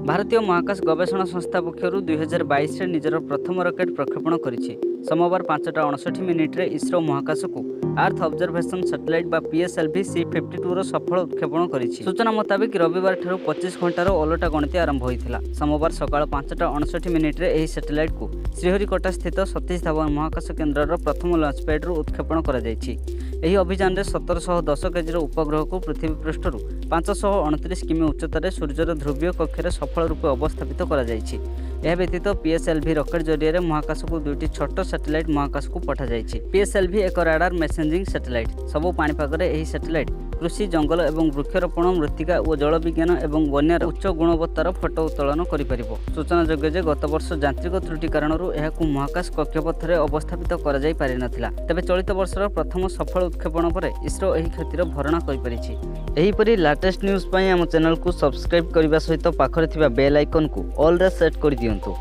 भारतीय महाकाश गवेषणा संस्था पक्षर 2022 रे निजर प्रथम रकेट प्रक्षेपण करिछि। सोमवार 5:59 मिनिट्रे इसरो महाकाश को अर्थ ऑब्जर्वेशन सैटेलाइट बा PSLV C-52 सफल उत्क्षेपण करिछि। सूचना मुताबिक रविवार ठारू 25 घंटार ओलटा गणति आरंभ होइथिला। सोमवार सकाळ 5:59 मिनिट्रे एही सैटेलाइट को श्रीहरिकोटा स्थित सतीश धावन महाकाश केन्द्रर प्रथम लॉन्च पैड उत्क्षेपण करा जायछि। एही अभियान रे 1710 केजीर उपग्रह को पृथ्वी पृष्ठरू 529 किमी उच्चतार सूर्यर ध्रुवीय कक्षरे सफल रूपे अवस्थापित करा जायछि। यह व्यतीत PSLV रकेट जरिए महाकाश को दुईटी छोट सैटेलाइट महाकाश को पठा जायछि। PSLV एक राडार मेसेजिंग सैटेलाइट। सबु पाणीपाग रे एही सैटेलाइट कृषि जंगल एवं वृक्षरोपण मृत्तिका और जल विज्ञान एवं बन्यार उच्च गुणवत्तार फोटो उत्तोलन करिपरिबो। सूचनायोग्य जे गत वर्ष यांत्रिक त्रुटि कारणरू एहाकु महाकाश कक्षपथ रे अवस्थापित करा जाय पारि नथिला। तबे चलित वर्षर प्रथम सफल उत्क्षेपण परे इसरो एही क्षतिर भरणा करि परिछि। एहीपरि लेटेस्ट न्यूज पई हम चैनल को सब्सक्राइब करबा सहित पाखरे थिबा बेल आइकन को ऑल रे सेट कर दियंतु।